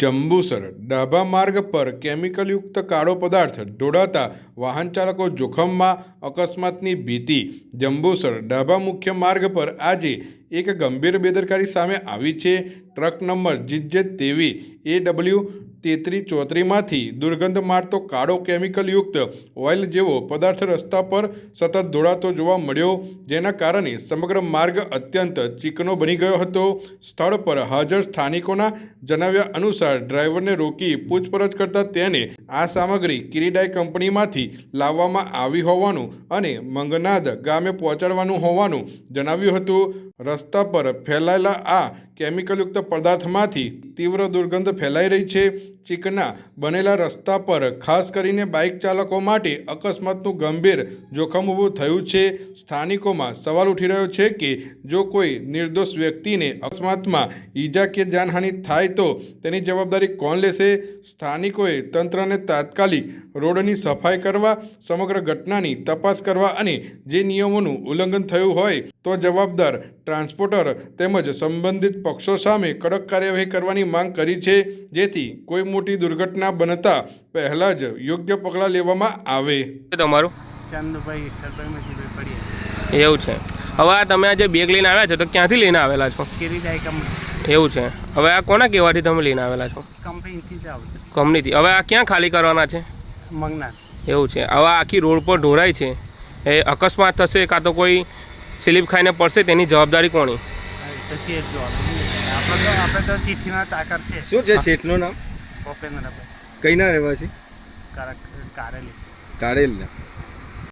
જંબુસર ડાભા માર્ગ પર કેમિકલયુક્ત કાળો પદાર્થ ઢોળાતા વાહન ચાલકો જોખમમાં, અકસ્માતની ભીતિ। જંબુસર ડાભા મુખ્ય માર્ગ પર આજે એક ગંભીર બેદરકારી સામે આવી છે। ટ્રક નંબર JJ23AW3334 માંથી દુર્ગંધ મારતો કાળો કેમિકલયુક્ત ઓઇલ જેવો પદાર્થ રસ્તા પર સતત ઢોળાતો જોવા મળ્યો, જેના કારણે સમગ્ર માર્ગ અત્યંત ચીકણો બની ગયો હતો। સ્થળ પર હાજર સ્થાનિકોના જણાવ્યા અનુસાર ડ્રાઈવરને રોકી પૂછપરછ કરતા તેને આ સામગ્રી કિરીડાઈ કંપનીમાંથી લાવવામાં આવી હોવાનું અને મંગનાદ ગામે પહોંચાડવાનું હોવાનું જણાવ્યું હતું। રસ્તા પર ફેલાયેલા આ કેમિકલયુક્ત પદાર્થમાંથી તીવ્ર દુર્ગંધ ફેલાઈ રહી છે। ચીકણા બનેલા રસ્તા પર ખાસ કરીને બાઇક ચાલકો માટે અકસ્માતનું ગંભીર જોખમ ઊભું થયું છે। સ્થાનિકોમાં સવાલ ઉઠી રહ્યો છે કે જો કોઈ નિર્દોષ વ્યક્તિને અકસ્માતમાં ઈજા કે જાનહાનિ થાય તો તેની જવાબદારી કોણ લેશે? સ્થાનિકોએ તંત્રને તાત્કાલિક રોડની સફાઈ કરવા, સમગ્ર ઘટનાની તપાસ કરવા અને જે નિયમોનું ઉલ્લંઘન થયું હોય તો જવાબદાર ટ્રાન્સપોર્ટર તેમજ સંબંધિત પક્ષો સામે કડક કાર્યવાહી કરવાની માંગ કરી છે, જેથી કોઈ મોટી દુર્ઘટના બનતા પહેલા જ યોગ્ય પગલાં લેવામાં આવે। તમારું ચંદભાઈ પડી એવું છે। હવે આ તમે આજે બેગ લઈને આવ્યા છો તો ક્યાંથી લઈને આવેલા છો? કિરીડાઈ કંપની। એવું છે। હવે આ કોના કહેવાથી તમે લઈને આવેલા છો? કંપનીથી જ આવે છે। કંપનીથી। હવે આ ક્યાં ખાલી કરવાના છે? મંગનાથ। એવું છે। હવે આખી રોડ પર ઢોરાય છે, એ અકસ્માત થશે કાં તો કોઈ સ્લીપ ખાઈને પડશે, તેની જવાબદારી કોની? આપણે તો ચિઠ્ઠીના ચાકર છે। શું છે શેઠનું નામ? ભૂપેન્દ્રભાઈ। કઈના રહેવાસી? કારેલી। કારેલના।